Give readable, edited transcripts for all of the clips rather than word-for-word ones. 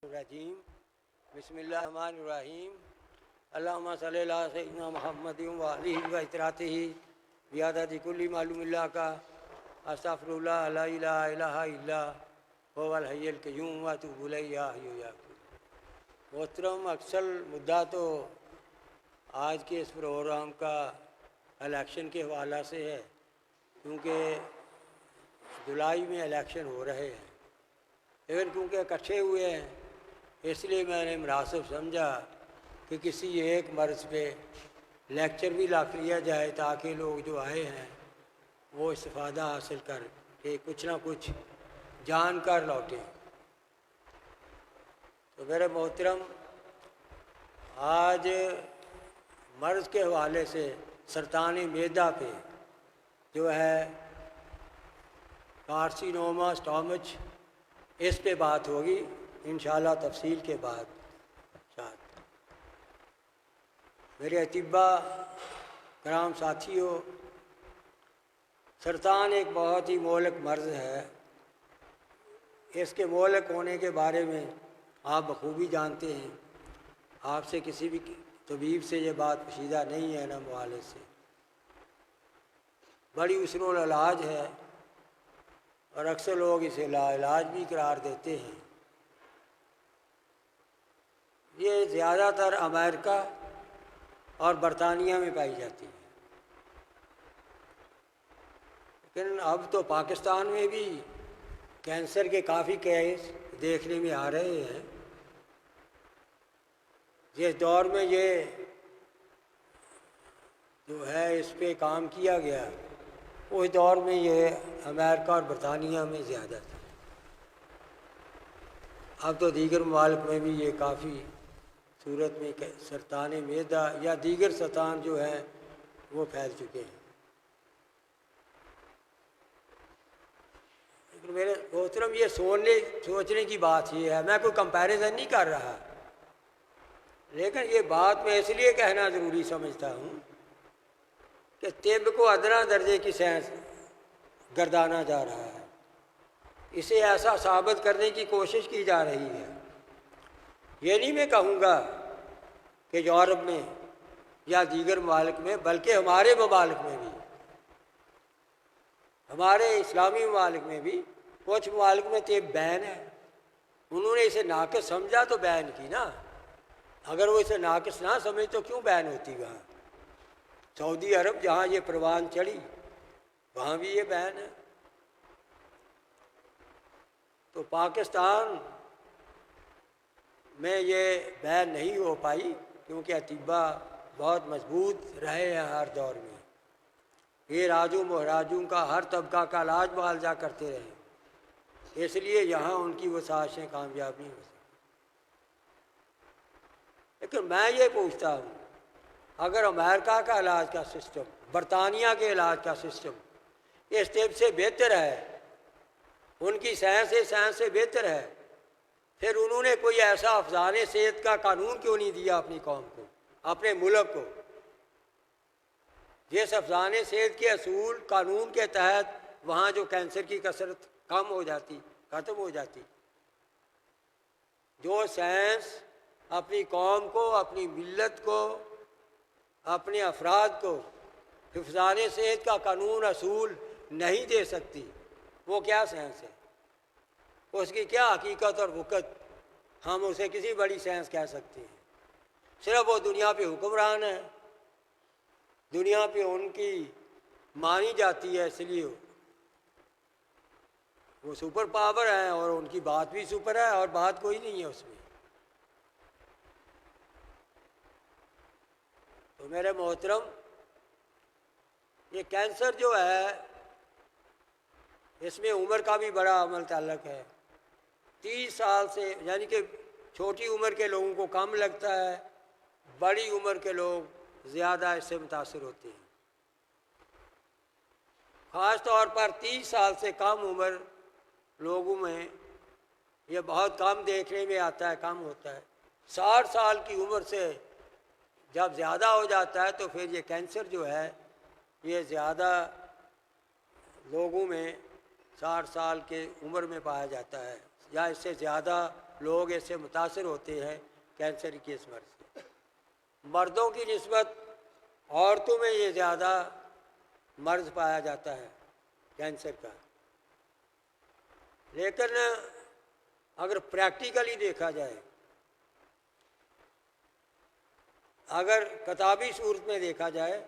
الرجیم بسم اللہ الرحمن الرحیم اللہم صلی اللہ سیدنا محمد و علیہ و اطراطہ بیادت کل معلوم اللہ کا استغفر اللہ لا الہ الا الا هو الحی القیوم واتوب الیہ یا حی یا قیوم۔ محترم، اکثر مدعا تو آج کے اس پروگرام کا الیکشن کے حوالہ سے ہے، کیونکہ جولائی میں الیکشن ہو رہے ہیں، لیکن کیونکہ اکٹھے ہوئے ہیں اس لیے میں نے مناسب سمجھا کہ کسی ایک مرض پہ لیکچر بھی رکھ لیا جائے تاکہ لوگ جو آئے ہیں وہ استفادہ حاصل کر کے کچھ نہ کچھ جان کر لوٹیں۔ تو میرے محترم، آج مرض کے حوالے سے سرطان معدہ پہ جو ہے کارسینوما اسٹامچ، اس پہ بات ہوگی انشاءاللہ تفصیل کے بعد۔ شاید میرے اطباء کرام ساتھیوں، سرطان ایک بہت ہی مہلک مرض ہے۔ اس کے مہلک ہونے کے بارے میں آپ بخوبی جانتے ہیں، آپ سے کسی بھی طبیب سے یہ بات پوشیدہ نہیں ہے نہ معالج سے۔ بڑی حسن العلاج ہے اور اکثر لوگ اسے لا علاج بھی قرار دیتے ہیں۔ یہ زیادہ تر امریکہ اور برطانیہ میں پائی جاتی ہے، لیکن اب تو پاکستان میں بھی کینسر کے کافی کیس دیکھنے میں آ رہے ہیں۔ جس دور میں یہ جو ہے اس پہ کام کیا گیا، اس دور میں یہ امریکہ اور برطانیہ میں زیادہ تھا۔ اب تو دیگر ممالک میں بھی یہ کافی صورت میں سرطان معدہ یا دیگر سرطان جو ہیں وہ پھیل چکے ہیں۔ لیکن میرے محترم، یہ سوچنے کی بات یہ ہے، میں کوئی کمپیریزن نہیں کر رہا، لیکن یہ بات میں اس لیے کہنا ضروری سمجھتا ہوں کہ طب کو ادنا درجے کی سائنس گردانا جا رہا ہے، اسے ایسا ثابت کرنے کی کوشش کی جا رہی ہے۔ یہ نہیں میں کہوں گا کہ یورپ میں یا دیگر ممالک میں، بلکہ ہمارے ممالک میں بھی، ہمارے اسلامی ممالک میں بھی کچھ ممالک میں طب بین ہے۔ انہوں نے اسے ناقص سمجھا تو بین کی نا، اگر وہ اسے ناقص نہ سمجھ تو کیوں بین ہوتی؟ وہاں سعودی عرب جہاں یہ پروان چڑھی وہاں بھی یہ بین ہے۔ تو پاکستان میں یہ بین نہیں ہو پائی کیونکہ اطباء بہت مضبوط رہے ہیں ہر دور میں، یہ راجوں مہراجوں کا ہر طبقہ کا علاج معالجہ کرتے رہے، اس لیے یہاں ان کی وہ سازشیں کامیاب نہیں ہو سکتی۔ لیکن میں یہ پوچھتا ہوں، اگر امریکہ کا علاج کا سسٹم، برطانیہ کے علاج کا سسٹم اس طب سے بہتر ہے، ان کی سائنس سے بہتر ہے، پھر انہوں نے کوئی ایسا افزان صحت کا قانون کیوں نہیں دیا اپنی قوم کو، اپنے ملک کو، جس افزان صحت کے اصول قانون کے تحت وہاں جو کینسر کی کثرت کم ہو جاتی، ختم ہو جاتی۔ جو سائنس اپنی قوم کو، اپنی ملت کو، اپنے افراد کو حفظان صحت کا قانون اصول نہیں دے سکتی، وہ کیا سائنس ہے؟ اس کی کیا حقیقت اور وقت ہم اسے کسی بڑی سائنس کہہ سکتے ہیں؟ صرف وہ دنیا پہ حکمران ہے، دنیا پہ ان کی مانی جاتی ہے، اس لیے وہ سپر پاور ہیں اور ان کی بات بھی سپر ہے اور بات کوئی نہیں ہے اس میں۔ تو میرے محترم، یہ کینسر جو ہے اس میں عمر کا بھی بڑا عمل تعلق ہے۔ 30 سال سے، یعنی کہ چھوٹی عمر کے لوگوں کو کم لگتا ہے، بڑی عمر کے لوگ زیادہ اس سے متاثر ہوتے ہیں۔ خاص طور پر 30 سال سے کم عمر لوگوں میں یہ بہت کم دیکھنے میں آتا ہے، کم ہوتا ہے۔ 60 سال کی عمر سے جب زیادہ ہو جاتا ہے تو پھر یہ کینسر جو ہے یہ زیادہ لوگوں میں 60 سال کے عمر میں پایا جاتا ہے، یا اس سے زیادہ لوگ اس سے متاثر ہوتے ہیں کینسر کی اس مرض سے۔ مردوں کی نسبت عورتوں میں یہ زیادہ مرض پایا جاتا ہے کینسر کا، لیکن اگر پریکٹیکلی دیکھا جائے، اگر کتابی صورت میں دیکھا جائے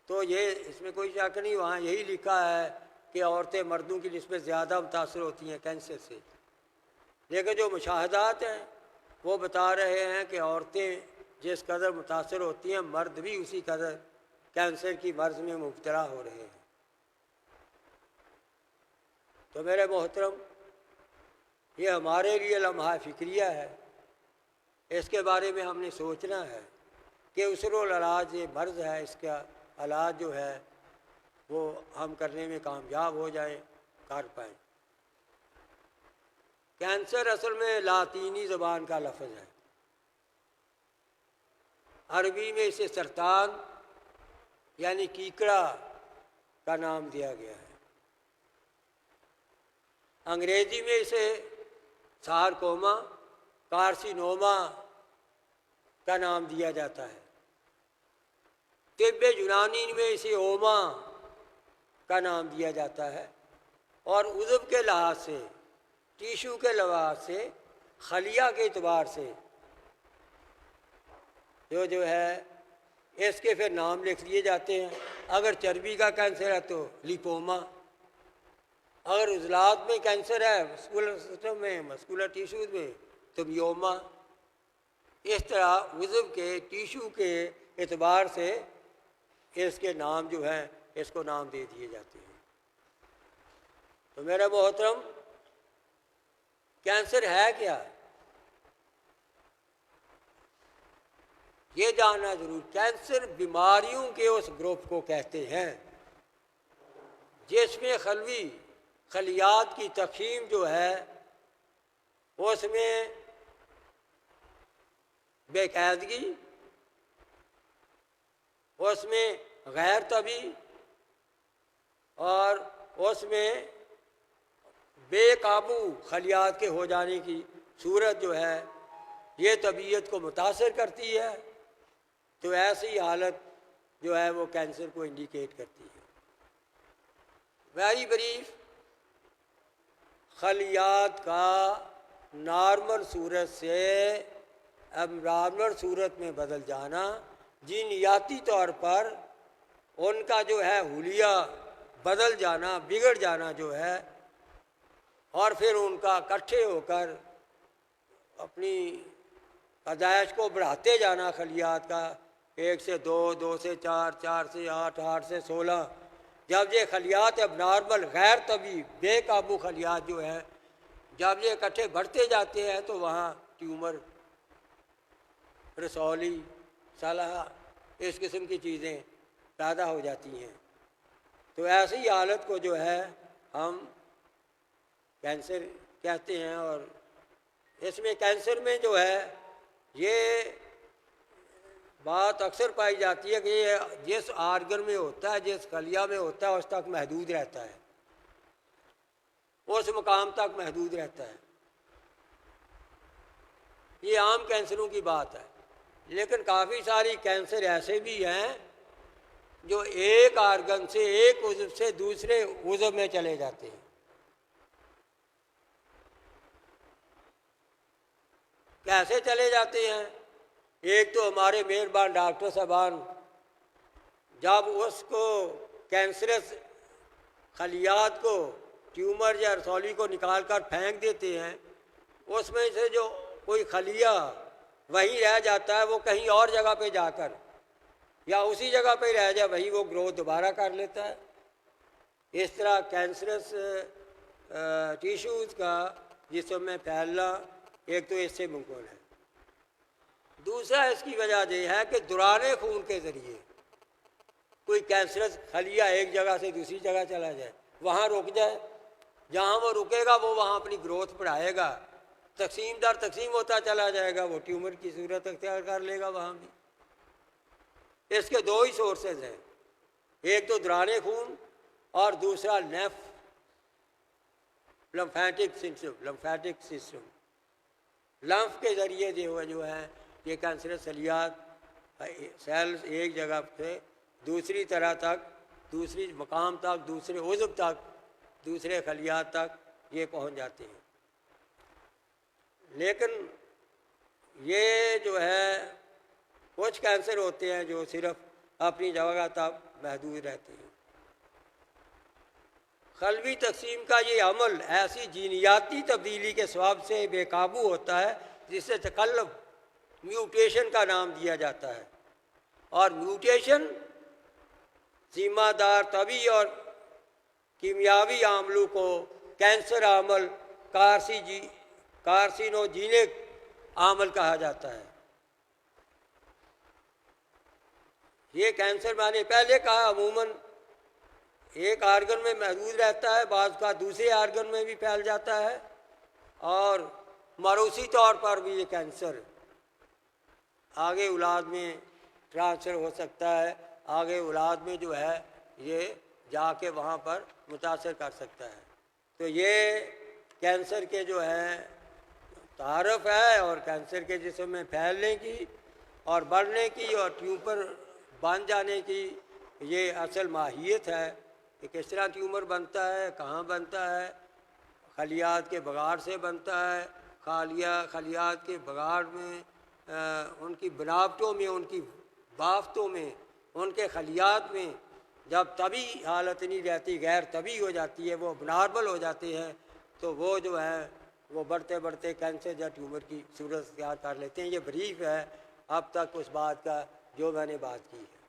تو یہ اس میں کوئی شک نہیں، وہاں یہی لکھا ہے کہ عورتیں مردوں کی نسبت زیادہ متاثر ہوتی ہیں کینسر سے، لیکن جو مشاہدات ہیں وہ بتا رہے ہیں کہ عورتیں جس قدر متاثر ہوتی ہیں مرد بھی اسی قدر کینسر کی مرض میں مبتلا ہو رہے ہیں۔ تو میرے محترم، یہ ہمارے لیے لمحہ فکریہ ہے، اس کے بارے میں ہم نے سوچنا ہے کہ اسر العلاج یہ مرض ہے، اس کا علاج جو ہے وہ ہم کرنے میں کامیاب ہو جائیں، کر پائیں۔ کینسر اصل میں لاطینی زبان کا لفظ ہے، عربی میں اسے سرطان یعنی کیکڑا کا نام دیا گیا ہے، انگریزی میں اسے سارکوما کارسینوما کا نام دیا جاتا ہے، طب یونانی میں اسے اوما کا نام دیا جاتا ہے، اور عضو کے لحاظ سے، ٹیشو کے لحاظ سے، خلیہ کے اعتبار سے جو ہے اس کے پھر نام لکھ دیے جاتے ہیں۔ اگر چربی کا کینسر ہے تو لیپوما، اگر عضلات میں کینسر ہے مسکولر سسٹم میں، مسکولر ٹیشوز میں، تو میوما۔ اس طرح عضو کے ٹیشو کے اعتبار سے اس کے نام جو ہیں اس کو نام دے دیے جاتے ہیں۔ تو میرے محترم، کینسر ہے کیا یہ جاننا ضرور۔ کینسر بیماریوں کے اس گروپ کو کہتے ہیں جس میں خلوی خلیات کی تقسیم جو ہے اس میں بے قاعدگی، اس میں غیر طبی، اور اس میں بے قابو خلیات کے ہو جانے کی صورت جو ہے یہ طبیعت کو متاثر کرتی ہے، تو ایسی حالت جو ہے وہ کینسر کو انڈیکیٹ کرتی ہے۔ ویری بریف، خلیات کا نارمل صورت سے اب نارمل صورت میں بدل جانا، جینیاتی طور پر ان کا جو ہے حلیہ بدل جانا، بگڑ جانا جو ہے، اور پھر ان کا اکٹھے ہو کر اپنی پیدائش کو بڑھاتے جانا خلیات کا، 1 سے 2، 2 سے 4، 4 سے 8، 8 سے 16، جب یہ خلیات اب نارمل غیر طبی بے قابو خلیات جو ہے جب یہ اکٹھے بڑھتے جاتے ہیں تو وہاں ٹیومر، رسولی، صلاح، اس قسم کی چیزیں پیدا ہو جاتی ہیں۔ تو ایسی حالت کو جو ہے ہم کینسر کہتے ہیں، اور اس میں کینسر میں جو ہے یہ بات اکثر پائی جاتی ہے کہ یہ جس آرگن میں ہوتا ہے، جس خلیہ میں ہوتا ہے اس تک محدود رہتا ہے، اس مقام تک محدود رہتا ہے۔ یہ عام کینسروں کی بات ہے، لیکن کافی ساری کینسر ایسے بھی ہیں جو ایک آرگن سے، ایک عضو سے دوسرے عضو میں چلے جاتے ہیں۔ کیسے چلے جاتے ہیں؟ ایک تو ہمارے مہربان ڈاکٹر صاحبان جب اس کو کینسرس خلیات کو، ٹیومر یا رسولی کو نکال کر پھینک دیتے ہیں، اس میں سے جو کوئی خلیہ وہیں رہ جاتا ہے وہ کہیں اور جگہ پہ جا کر یا اسی جگہ پہ رہ جائے وہیں وہ گروتھ دوبارہ کر لیتا ہے۔ اس طرح کینسرس ٹیشوز کا جسم میں پھیلنا ایک تو اس سے ممکن ہے۔ دوسرا اس کی وجہ یہ ہے کہ دوران خون کے ذریعے کوئی کینسرس خلیہ ایک جگہ سے دوسری جگہ چلا جائے، وہاں رک جائے، جہاں وہ رکے گا وہ وہاں اپنی گروتھ بڑھائے گا، تقسیم در تقسیم ہوتا چلا جائے گا، وہ ٹیومر کی صورت اختیار کر لے گا وہاں بھی۔ اس کے دو ہی سورسز ہیں، ایک تو دوران خون اور دوسرا لیمفیٹک سسٹم۔ لمف کے ذریعے جو ہے یہ کینسرس خلیات سیلز ایک جگہ سے دوسری طرح تک، دوسری مقام تک، دوسرے عضو تک، دوسرے خلیات تک یہ پہنچ جاتے ہیں۔ لیکن یہ جو ہے کچھ کینسر ہوتے ہیں جو صرف اپنی جگہ تک محدود رہتے ہیں۔ قلبی تقسیم کا یہ عمل ایسی جینیاتی تبدیلی کے سبب سے بے قابو ہوتا ہے جسے تقلب میوٹیشن کا نام دیا جاتا ہے، اور میوٹیشن ذمہ دار طبی اور کیمیاوی عاملوں کو کینسر عامل کارسینوجینک عامل کہا جاتا ہے۔ یہ کینسر میں نے پہلے کہا عموماً ایک آرگن میں محدود رہتا ہے، بعض کا دوسرے آرگن میں بھی پھیل جاتا ہے، اور موروثی طور پر بھی یہ کینسر آگے اولاد میں ٹرانسفر ہو سکتا ہے، آگے اولاد میں جو ہے یہ جا کے وہاں پر متاثر کر سکتا ہے۔ تو یہ کینسر کے جو ہے تعارف ہے، اور کینسر کے جسم میں پھیلنے کی اور بڑھنے کی اور ٹیومر بن جانے کی یہ اصل ماہیت ہے کہ کس طرح ٹیومر بنتا ہے، کہاں بنتا ہے۔ خلیات کے بگاڑ سے بنتا ہے، خلیات کے بگاڑ میں ان کی بناوٹوں میں، ان کی بافتوں میں، ان کے خلیات میں جب طبی حالت نہیں رہتی، غیر طبی ہو جاتی ہے، وہ نارمل ہو جاتے ہیں، تو وہ جو ہے وہ بڑھتے بڑھتے کینسر یا ٹیومر کی صورت اختیار کر لیتے ہیں۔ یہ بریف ہے اب تک اس بات کا جو میں نے بات کی ہے۔